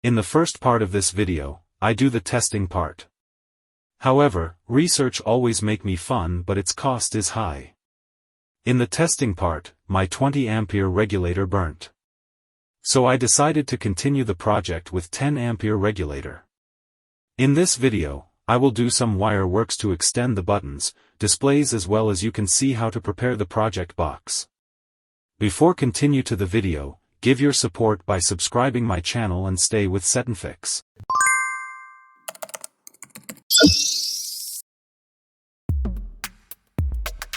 In the first part of this video, I do the testing part. However, research always make me fun, but its cost is high. In the testing part, my 20 ampere regulator burnt. So I decided to continue the project with 10 ampere regulator. In this video, I will do some wire works to extend the buttons, displays, as well as you can see how to prepare the project box. Before continue to the video, give your support by subscribing my channel and stay with SetNFix.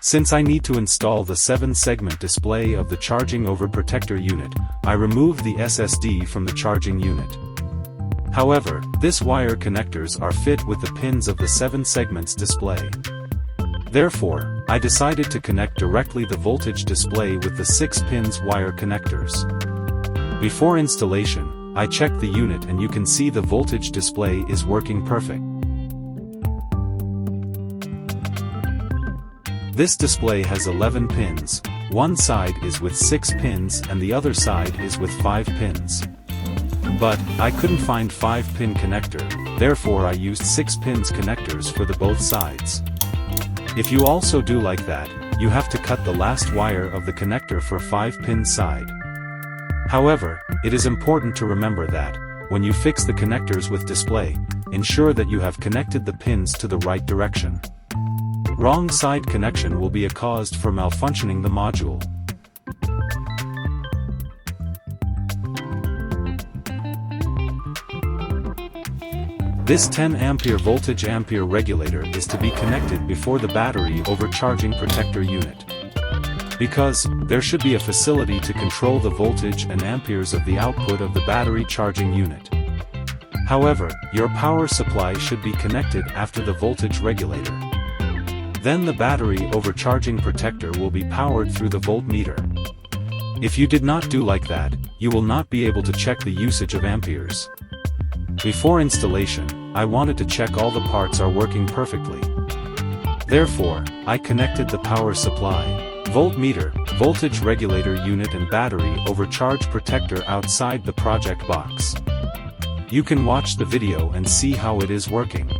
Since I need to install the 7-segment display of the charging over protector unit, I removed the SSD from the charging unit. However, this wire connectors are fit with the pins of the 7 segments display. Therefore, I decided to connect directly the voltage display with the 6 pins wire connectors. Before installation, I checked the unit and you can see the voltage display is working perfect. This display has 11 pins, one side is with 6 pins and the other side is with 5 pins. But, I couldn't find 5-pin connector, therefore I used 6 pins connectors for the both sides. If you also do like that, you have to cut the last wire of the connector for 5-pin side. However, it is important to remember that, when you fix the connectors with display, ensure that you have connected the pins to the right direction. Wrong side connection will be a cause for malfunctioning the module. This 10 ampere voltage ampere regulator is to be connected before the battery overcharging protector unit. Because, there should be a facility to control the voltage and amperes of the output of the battery charging unit. However, your power supply should be connected after the voltage regulator. Then the battery overcharging protector will be powered through the voltmeter. If you did not do like that, you will not be able to check the usage of amperes. Before installation, I wanted to check all the parts are working perfectly. Therefore, I connected the power supply, voltmeter, voltage regulator unit and battery overcharge protector outside the project box. You can watch the video and see how it is working.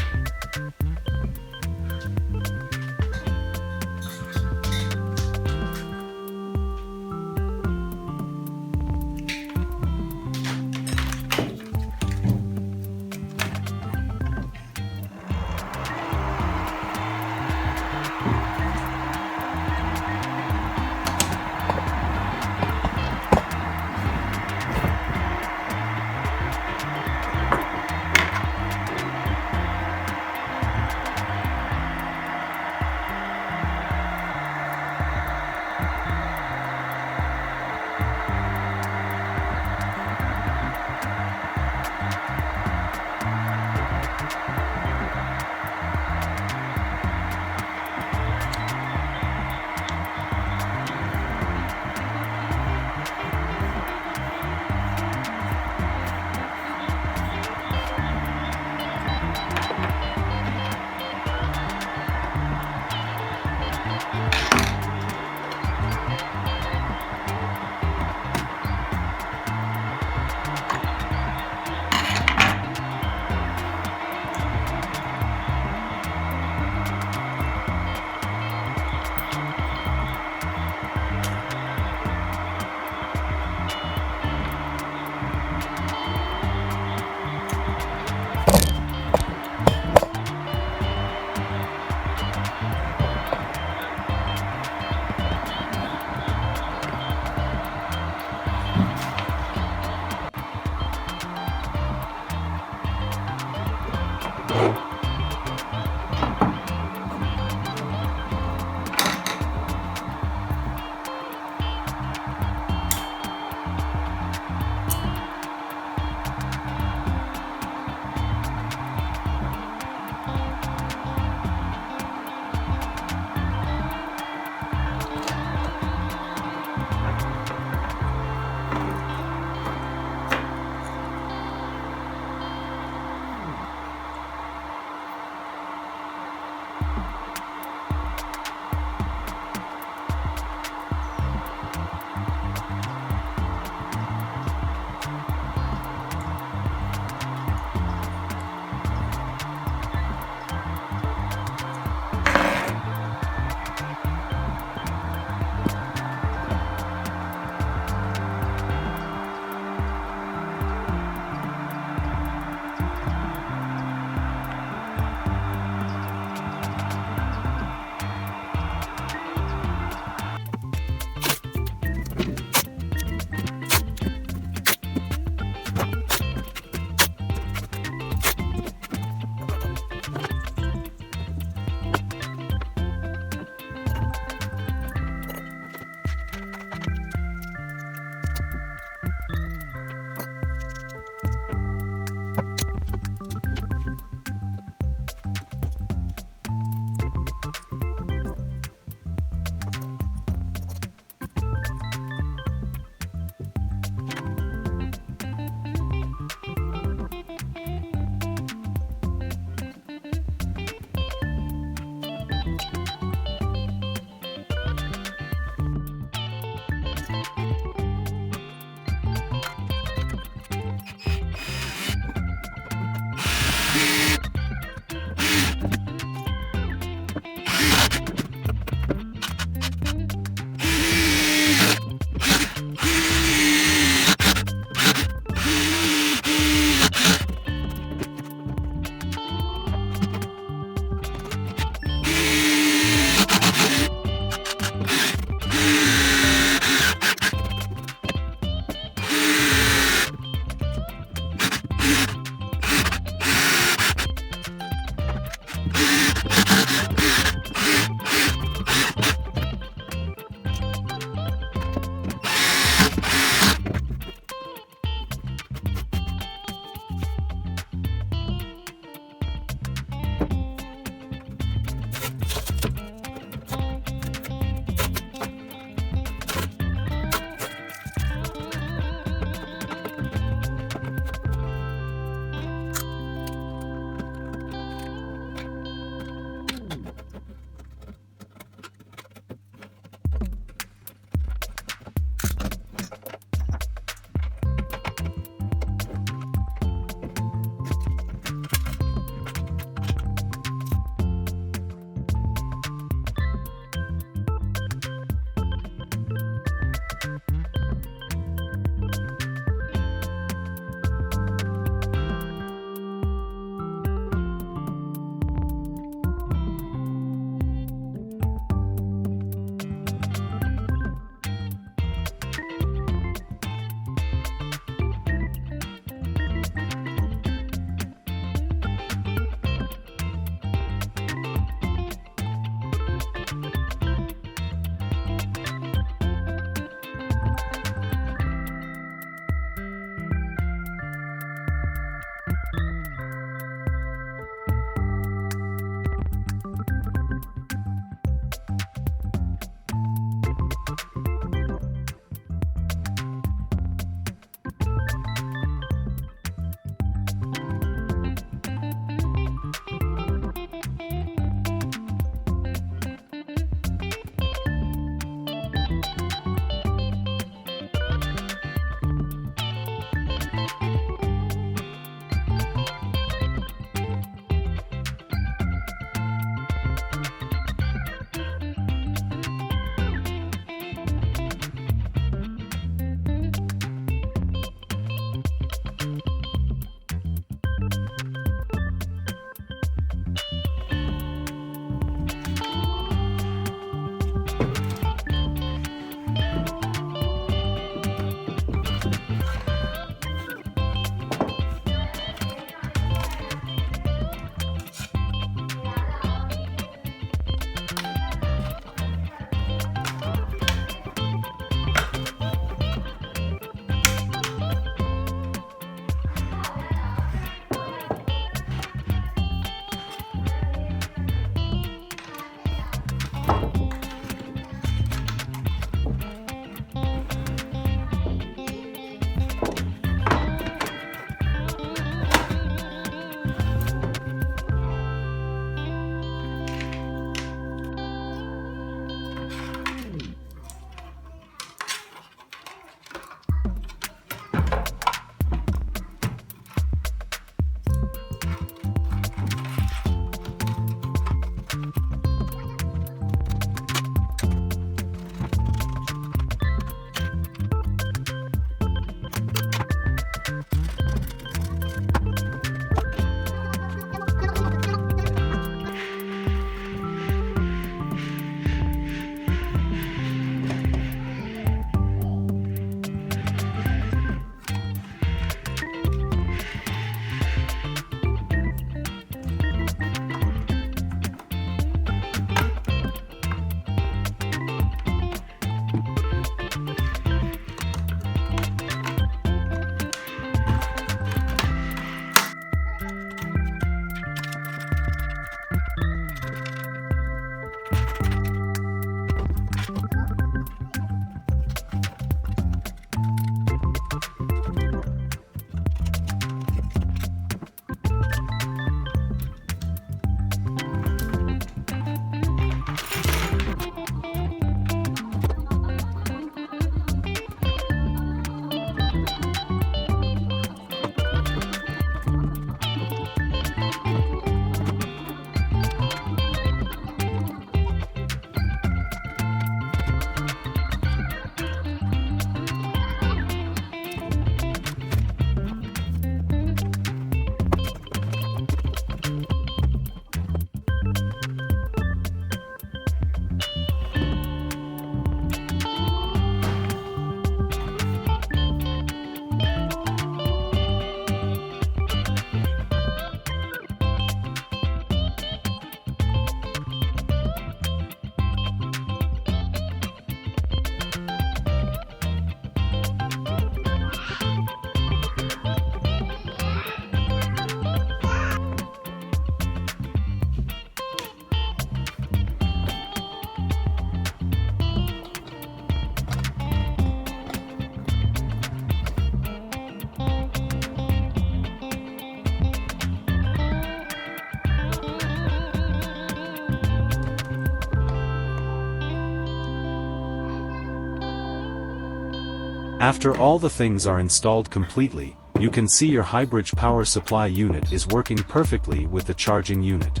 After all the things are installed completely, you can see your hybrid power supply unit is working perfectly with the charging unit.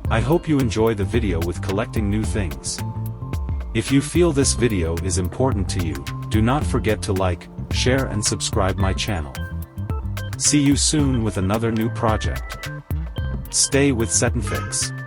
I hope you enjoy the video with collecting new things. If you feel this video is important to you, do not forget to like, share and subscribe my channel. See you soon with another new project. Stay with SetNFix.